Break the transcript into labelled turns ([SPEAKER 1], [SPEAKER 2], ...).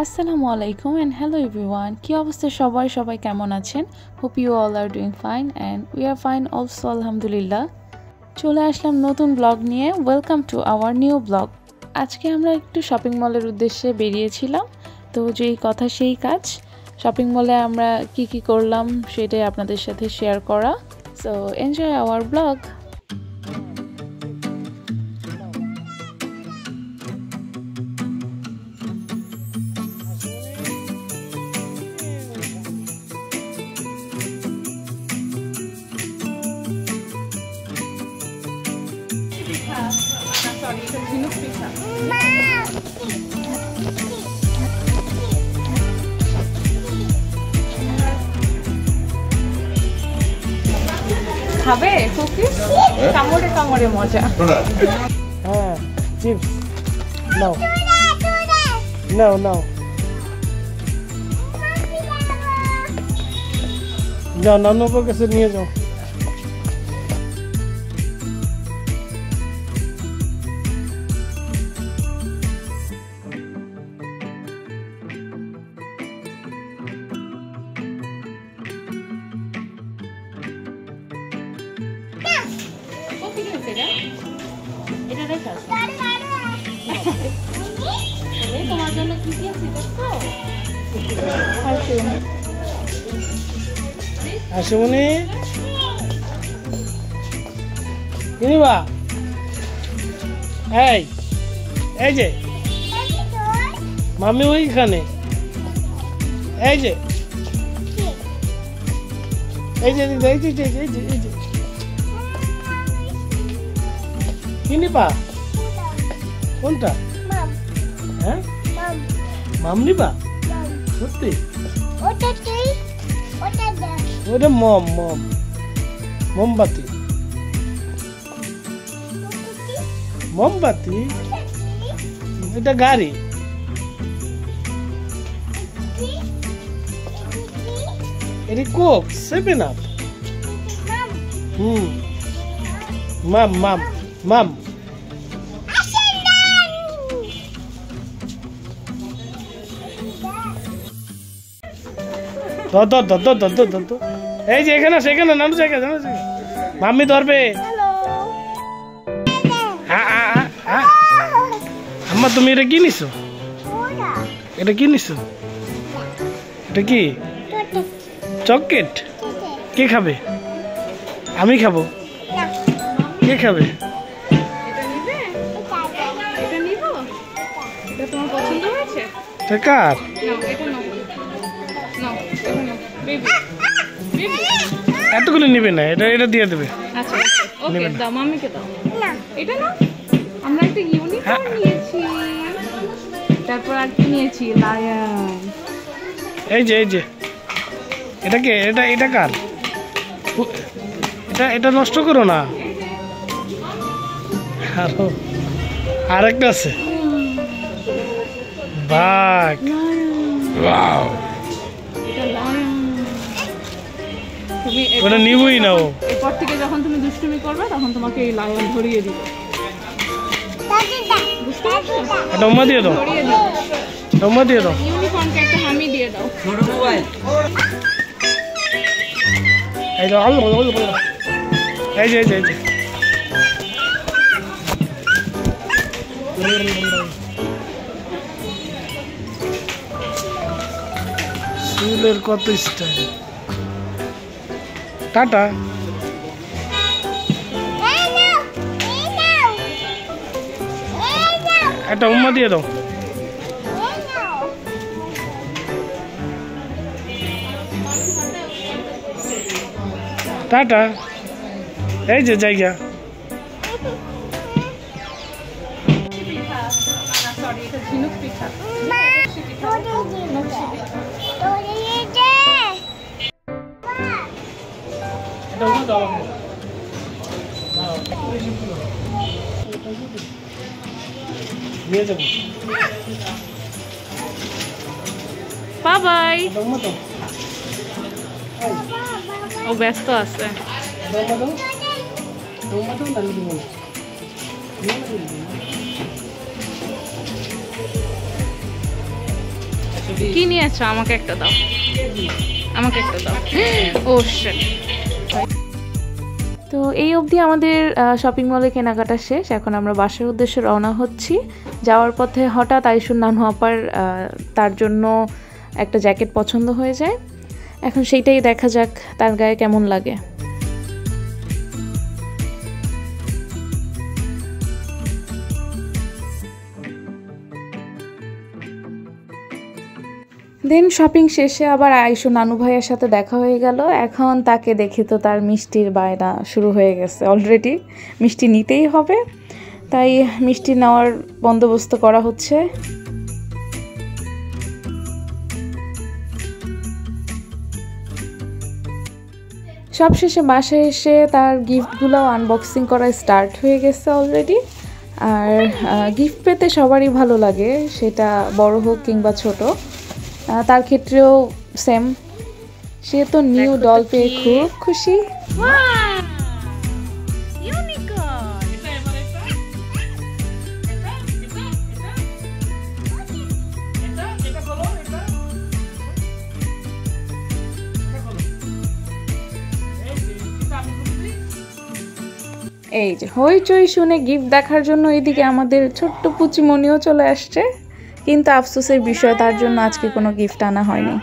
[SPEAKER 1] আসসালামু আলাইকুম and hello everyone. কি অবস্থা সবাই কেমন আছেন? Hope you all are doing fine and we are fine also আলহামদুলিল্লাহ. চলে আসলাম নতুন ব্লগ নিয়ে. Welcome to our new blog. আজকে আমরা একটু শপিং মলের উদ্দেশ্যে বেরিয়েছিলাম. তো যেই কথা সেই কাজ. শপিং মলে আমরা কি করলাম সেটাই আপনাদের সাথে শেয়ার করা. So enjoy our vlog. খাবে কুকিজ কামড়ে কামড়ে মজা
[SPEAKER 2] হ্যাঁ চিপস নাও নাও নাও যাও নানুর কাছে নিয়ে যাও
[SPEAKER 1] এটা দেখা তোমার জন্য কি আছে দেখো
[SPEAKER 2] আসমনি কিনিবা এই যে মামি ওইখানে এই যে কিনিবা কোনটা হ্যাঁ মাম নিবা সত্যি ওটা মোমবাতি এটা গাড়ি এটা কোক 7 আপ মাম এই যে এখানে সেখানে নানু জায়গা জানো মাম্মি ধরবে আম্মা তুমি এটা কি নিছো এটা কি চকলেট কে খাবে আমি খাবো কে খাবে কার এতগুলো নিবে না এটা দিয়ে দেবে
[SPEAKER 1] আচ্ছা ওকে দাও মাম্মিকে দাও না এটা না আমরা একটা ইউনিকর্ন নিয়েছি তারপর আর কি নিয়েছি লায়ন
[SPEAKER 2] এই যে এটা কে এটা কার এটা নষ্ট করো না আরেকটা আছে বাঘ ওয়াও ওটা নিবই না
[SPEAKER 1] এরপর থেকে যখন তুমি দুষ্টুমি করবে তখন তোমাকে এই লায়ন ধরিয়ে দিব
[SPEAKER 2] এটা উম্মা দিয়ে দাও
[SPEAKER 1] ইউনিকর্নকে একটা হামি দিয়ে দাও ছোট মোবাইল
[SPEAKER 2] এই দাও এই যে চুলের কত স্টাইল টাটা একটা উম্মা দিয়ে দাও টাটা এই যে জায়গা নিয়ে যাবো
[SPEAKER 1] বাই ও ব্যস্ত আছে কি নিয়েছো? আমাকে একটা দাও, আমাকে একটা দাও। ও শিট। তো এই অবধি আমাদের শপিং মলে কেনাকাটা শেষ। এখন আমরা বাসার উদ্দেশ্যে রওনা হচ্ছি। যাওয়ার পথে হঠাৎ আইসুর নানু আপার তার জন্য একটা জ্যাকেট পছন্দ হয়ে যায়। এখন সেইটাই দেখা যাক তার গায়ে কেমন লাগে। দেন শপিং শেষে আবার আইসু নানু ভাইয়ের সাথে দেখা হয়ে গেল। এখন তাকে দেখে তো তার মিষ্টির বায়না শুরু হয়ে গেছে অলরেডি। মিষ্টি নিতেই হবে, তাই মিষ্টি নেওয়ার বন্দোবস্ত করা হচ্ছে। সবশেষে বাসায় এসে তার গিফটগুলো আনবক্সিং করা স্টার্ট হয়ে গেছে অলরেডি। আর গিফট পেতে সবারই ভালো লাগে, সেটা বড় হোক কিংবা ছোট। তার ক্ষেত্রেও সেম, সে তো নিউ ডল পেয়ে খুব খুশি। এই যে হইচই শুনে গিফট দেখার জন্য এদিকে আমাদের ছোট্ট পুচিমণিও চলে আসছে, কিন্তু আফসোসের বিষয় তার জন্য আজকে কোনো গিফট আনা হয়নি।